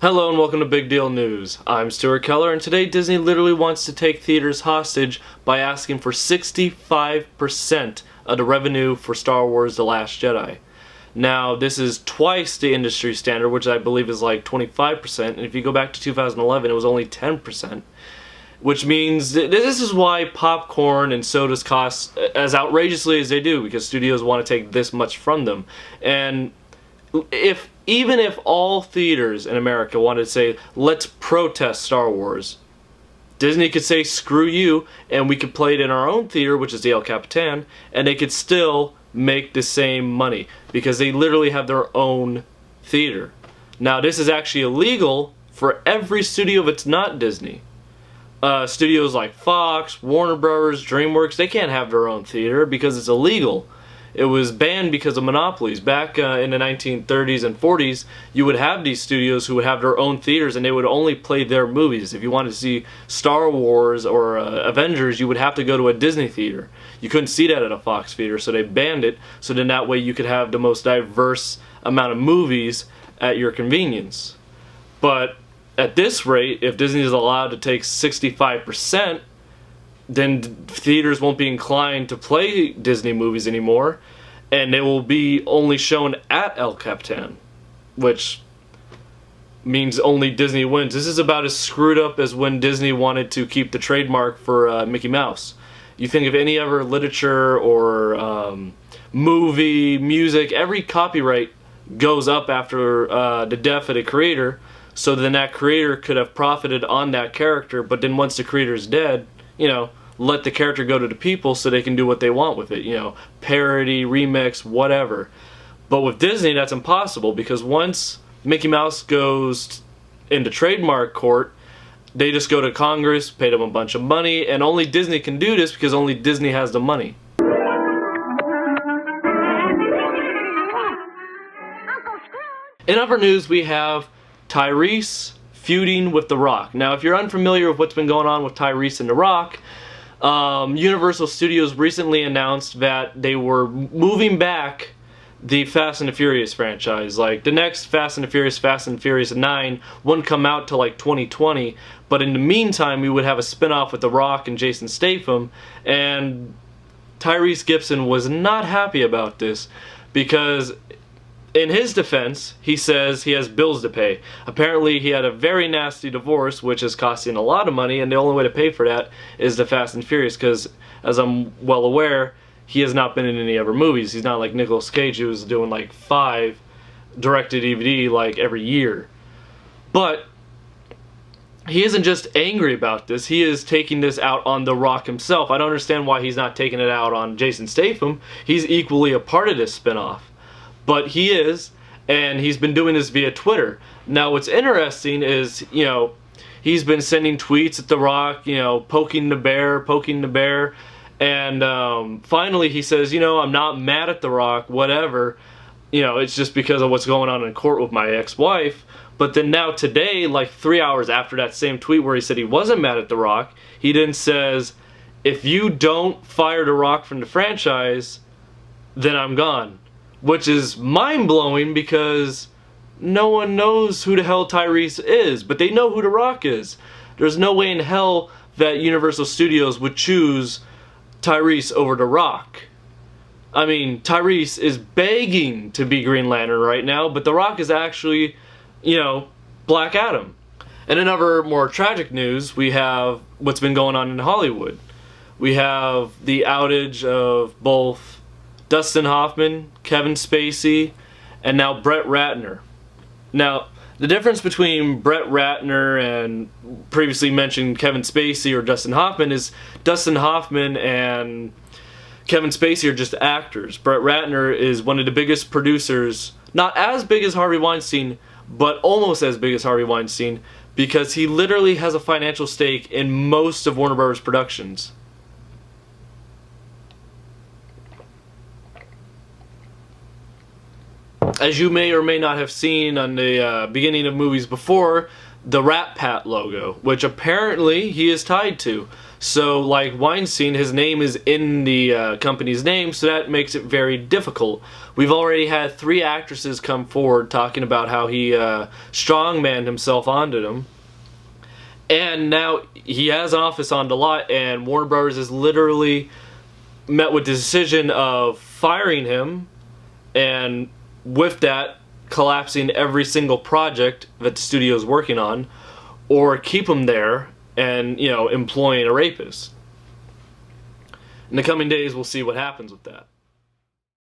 Hello and welcome to Big Deal News. I'm Stuart Keller, and today Disney literally wants to take theaters hostage by asking for 65% of the revenue for Star Wars The Last Jedi. Now, this is twice the industry standard, which I believe is like 25%, and if you go back to 2011, it was only 10%. Which means this is why popcorn and sodas cost as outrageously as they do, because studios want to take this much from them. And even if all theaters in America wanted to say, let's protest Star Wars, Disney could say, screw you, and we could play it in our own theater, which is the El Capitan, and they could still make the same money, because they literally have their own theater. Now, this is actually illegal for every studio if it's not Disney. Studios like Fox, Warner Brothers, DreamWorks, they can't have their own theater because it's illegal. It was banned because of monopolies. Back in the 1930s and 40s, you would have these studios who would have their own theaters, and they would only play their movies. If you wanted to see Star Wars or Avengers, you would have to go to a Disney theater. You couldn't see that at a Fox theater, so they banned it, so then that way you could have the most diverse amount of movies at your convenience. But at this rate, if Disney is allowed to take 65%, then theaters won't be inclined to play Disney movies anymore, and they will be only shown at El Capitan, which means only Disney wins. This is about as screwed up as when Disney wanted to keep the trademark for Mickey Mouse. You think of any other literature or movie, music, every copyright goes up after the death of the creator, so then that creator could have profited on that character, but then once the creator's dead, let the character go to the people so they can do what they want with it, parody, remix, whatever. But with Disney, that's impossible, because once Mickey Mouse goes into trademark court, they just go to Congress, pay them a bunch of money, and only Disney can do this because only Disney has the money. In other news, we have Tyrese feuding with The Rock. Now, if you're unfamiliar with what's been going on with Tyrese and The Rock, Universal Studios recently announced that they were moving back the Fast and the Furious franchise. Like, the next Fast and the Furious 9 wouldn't come out till like 2020, but in the meantime, we would have a spin-off with The Rock and Jason Statham, and Tyrese Gibson was not happy about this, because in his defense, he says he has bills to pay. Apparently, he had a very nasty divorce, which is costing a lot of money, and the only way to pay for that is the Fast and Furious, because, as I'm well aware, he has not been in any other movies. He's not like Nicolas Cage, who's doing like 5 direct-to-DVD like every year. But he isn't just angry about this, he is taking this out on The Rock himself. I don't understand why he's not taking it out on Jason Statham. He's equally a part of this spin-off. But he is, and he's been doing this via Twitter. Now, what's interesting is, he's been sending tweets at The Rock, poking the bear, and finally he says, I'm not mad at The Rock, whatever, it's just because of what's going on in court with my ex-wife. But then now today, like 3 hours after that same tweet where he said he wasn't mad at The Rock, he then says, if you don't fire The Rock from the franchise, then I'm gone. Which is mind-blowing, because no one knows who the hell Tyrese is, but they know who The Rock is. There's no way in hell that Universal Studios would choose Tyrese over The Rock. I mean, Tyrese is begging to be Green Lantern right now, but The Rock is actually, Black Adam. And in other more tragic news, we have what's been going on in Hollywood. We have the outage of both Dustin Hoffman, Kevin Spacey, and now Brett Ratner. Now, the difference between Brett Ratner and previously mentioned Kevin Spacey or Dustin Hoffman is Dustin Hoffman and Kevin Spacey are just actors. Brett Ratner is one of the biggest producers, not as big as Harvey Weinstein, but almost as big as Harvey Weinstein, because he literally has a financial stake in most of Warner Brothers productions. as you may or may not have seen on the beginning of movies before, the Rat Pat logo, which apparently he is tied to. So, like Weinstein, his name is in the company's name, so that makes it very difficult. We've already had 3 actresses come forward talking about how he strongmanned himself onto them. And now he has an office on the lot, and Warner Brothers has literally met with the decision of firing him, and with that, collapsing every single project that the studio is working on, or keep him there and, you know, employing a rapist. In the coming days, we'll see what happens with that.